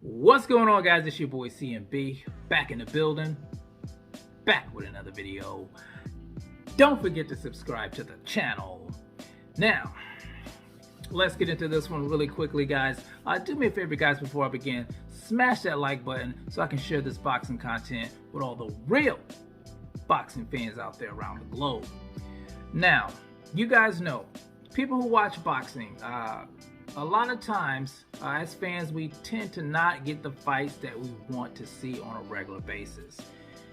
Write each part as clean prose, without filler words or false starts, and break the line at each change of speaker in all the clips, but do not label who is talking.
What's going on, guys? It's your boy CMB, back in the building, back with another video. Don't forget to subscribe to the channel. Now, let's get into this one really quickly, guys. Do me a favor, guys, before I begin, smash that like button so I can share this boxing content with all the real boxing fans out there around the globe. Now, you guys know, people who watch boxing, a lot of times, as fans, we tend to not get the fights that we want to see on a regular basis.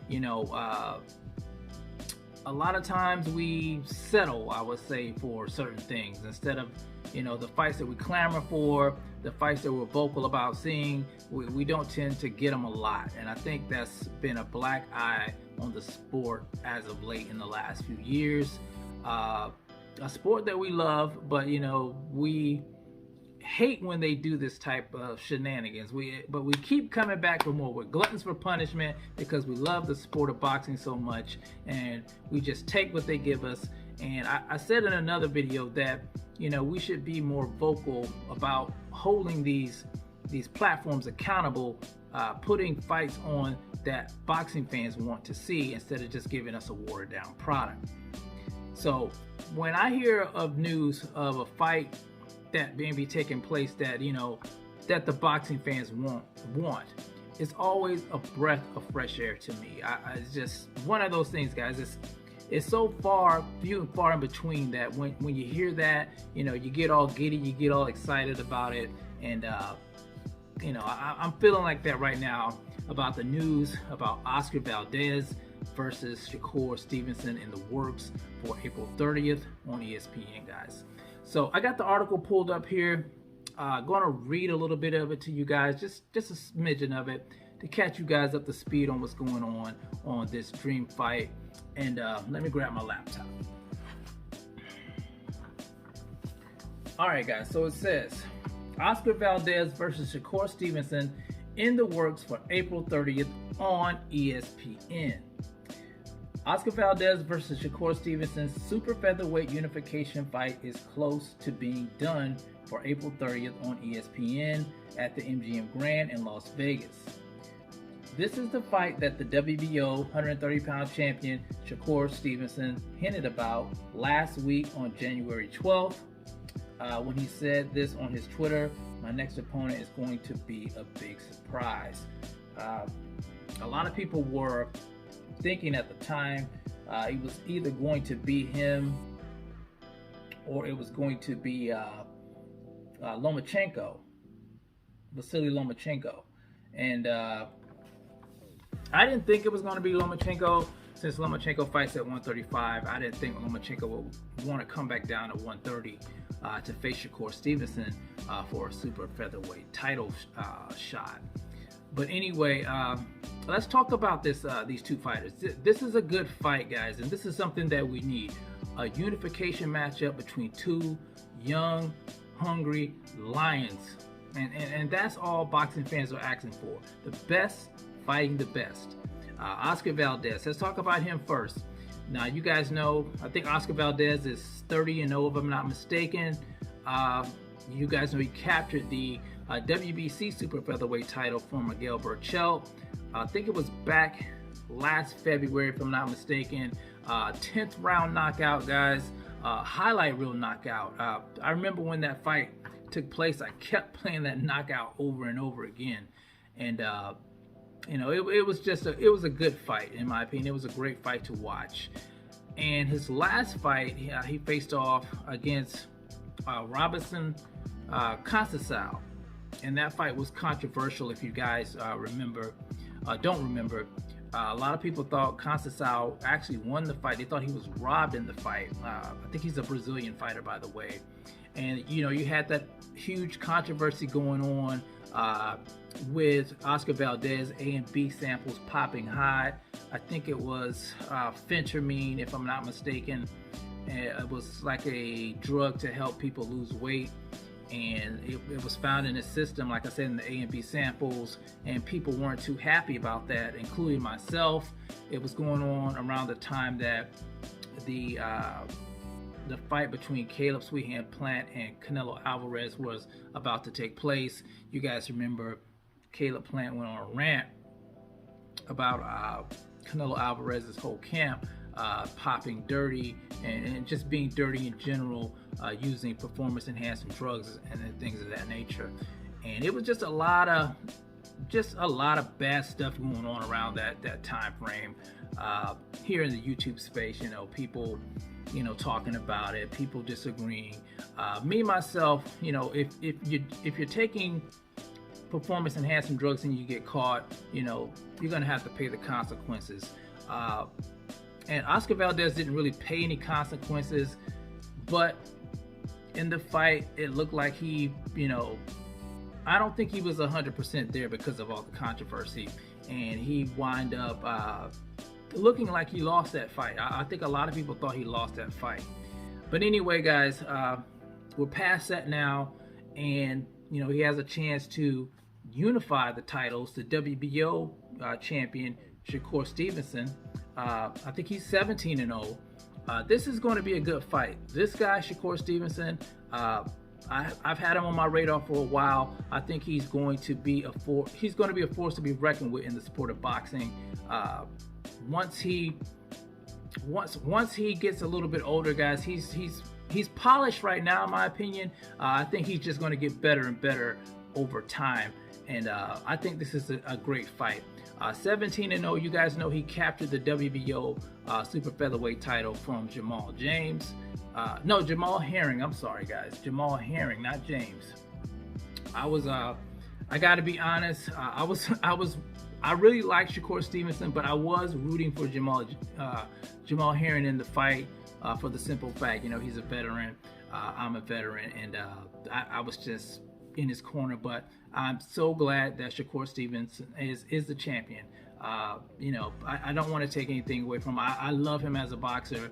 You know, a lot of times we settle, I would say, for certain things instead of, you know, the fights that we clamor for, the fights that we're vocal about seeing. We don't tend to get them a lot, and I think that's been a black eye on the sport as of late in the last few years. A sport that we love, but you know, we hate when they do this type of shenanigans. But we keep coming back for more. We're gluttons for punishment because we love the sport of boxing so much, and we just take what they give us. And I said in another video that, you know, we should be more vocal about holding these platforms accountable, putting fights on that boxing fans want to see instead of just giving us a watered down product. So when I hear of news of a fight that may be taking place that, you know, that the boxing fans want, it's always a breath of fresh air to me. It's just one of those things, guys. It's so few and far in between that when you hear that, you know, you get all giddy, you get all excited about it. And you know, I'm feeling like that right now about the news about Oscar Valdez versus Shakur Stevenson in the works for April 30th on ESPN, guys. So I got the article pulled up here. Going to read a little bit of it to you guys, just a smidgen of it, to catch you guys up to speed on what's going on this dream fight. And let me grab my laptop. All right, guys. So it says Oscar Valdez versus Shakur Stevenson in the works for April 30th on ESPN. Oscar Valdez versus Shakur Stevenson's super featherweight unification fight is close to being done for April 30th on ESPN at the MGM Grand in Las Vegas. This is the fight that the WBO 130-pound champion Shakur Stevenson hinted about last week on January 12th when he said this on his Twitter: "My next opponent is going to be a big surprise." A lot of people were thinking at the time it was either going to be him or it was going to be Vasily Lomachenko. And I didn't think it was going to be Lomachenko, since Lomachenko fights at 135. I didn't think Lomachenko would want to come back down to 130 to face Shakur Stevenson for a super featherweight title shot. But anyway, let's talk about these two fighters. This is a good fight, guys, and this is something that we need. A unification matchup between two young, hungry lions. And that's all boxing fans are asking for. The best fighting the best. Oscar Valdez, let's talk about him first. Now, you guys know, I think Oscar Valdez is 30-0 if I'm not mistaken. You guys know he captured the WBC super featherweight title from Miguel Berchelt. I think it was back last February if I'm not mistaken. 10th round knockout, guys. Highlight reel knockout. I remember when that fight took place, I kept playing that knockout over and over again. And you know, it was a good fight in my opinion. It was a great fight to watch. And his last fight, he faced off against Robinson Conceicao. And that fight was controversial, if you guys don't remember. A lot of people thought Conceicao actually won the fight. They thought he was robbed in the fight. I think he's a Brazilian fighter, by the way. And, you know, you had that huge controversy going on with Oscar Valdez A and B samples popping high. I think it was phentermine, if I'm not mistaken. It was like a drug to help people lose weight. And it was found in his system, like I said, in the A and B samples, and people weren't too happy about that, including myself. It was going on around the time that the fight between Caleb Sweethand Plant and Canelo Alvarez was about to take place. You guys remember Caleb Plant went on a rant about Canelo Alvarez's whole camp popping dirty and just being dirty in general, using performance-enhancing drugs and things of that nature. And it was just a lot of bad stuff going on around that time frame here in the YouTube space. You know, people, you know, talking about it, people disagreeing. Me myself, you know, if you're taking performance enhancing drugs and you get caught, you know, you're gonna have to pay the consequences. And Oscar Valdez didn't really pay any consequences, but in the fight, it looked like he, you know, I don't think he was 100% there because of all the controversy, and he wind up looking like he lost that fight. I think a lot of people thought he lost that fight. But anyway, guys, we're past that now, and you know, he has a chance to unify the titles. The WBO champion Shakur Stevenson, I think he's 17-0. This is going to be a good fight. This guy, Shakur Stevenson, I've had him on my radar for a while. I think he's going to be a force. He's going to be a force to be reckoned with in the sport of boxing. Once he gets a little bit older, guys, he's polished right now, in my opinion. I think he's just going to get better and better over time, and I think this is a great fight. 17-0. You guys know he captured the WBO super featherweight title from Jamal Herring. I'm sorry, guys, Jamal Herring, not James. I got to be honest. I really like Shakur Stevenson, but I was rooting for Jamal Herring in the fight for the simple fact, you know, he's a veteran. I'm a veteran, and I was just in his corner. But I'm so glad that Shakur Stevenson is the champion. You know, I don't want to take anything away from him. I love him as a boxer.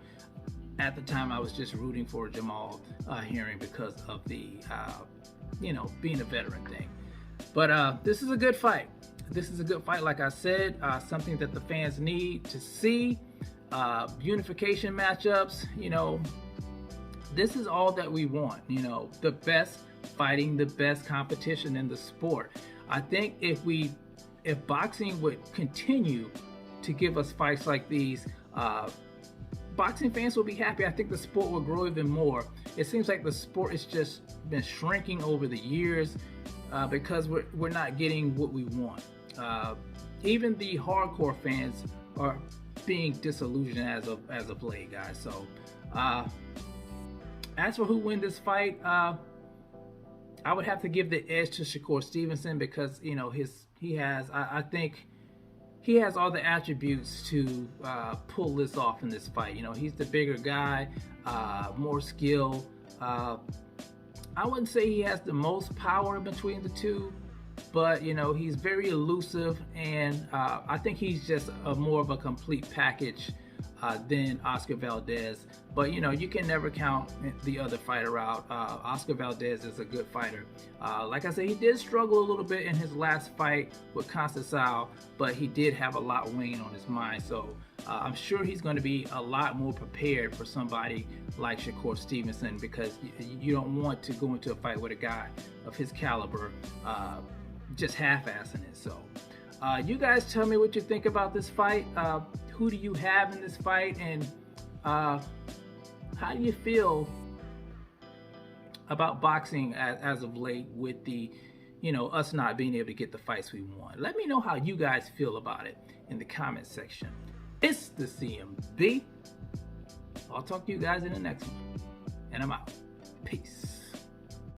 At the time, I was just rooting for Jamal Herring because of the, you know, being a veteran thing. But this is a good fight. This is a good fight, like I said, something that the fans need to see. Unification matchups, you know, this is all that we want. You know, the best fighting, the best competition in the sport. I think if boxing would continue to give us fights like these, boxing fans will be happy. I think the sport will grow even more. It seems like the sport has just been shrinking over the years because we're not getting what we want. Even the hardcore fans are being disillusioned as of late, guys. So as for who win this fight, I would have to give the edge to Shakur Stevenson because, you know, I think he has all the attributes to pull this off in this fight. You know, he's the bigger guy, more skill. I wouldn't say he has the most power between the two, but, you know, he's very elusive, and I think he's just more of a complete package than Oscar Valdez. But, you know, you can never count the other fighter out. Oscar Valdez is a good fighter. Like I said, he did struggle a little bit in his last fight with Constantin, but he did have a lot weighing on his mind. So I'm sure he's going to be a lot more prepared for somebody like Shakur Stevenson, because you don't want to go into a fight with a guy of his caliber just half-assing it. So you guys tell me what you think about this fight. Who do you have in this fight, and how do you feel about boxing as of late with the, you know, us not being able to get the fights we want? Let me know how you guys feel about it in the comment section. It's the CMB. I'll talk to you guys in the next one, and I'm out. Peace.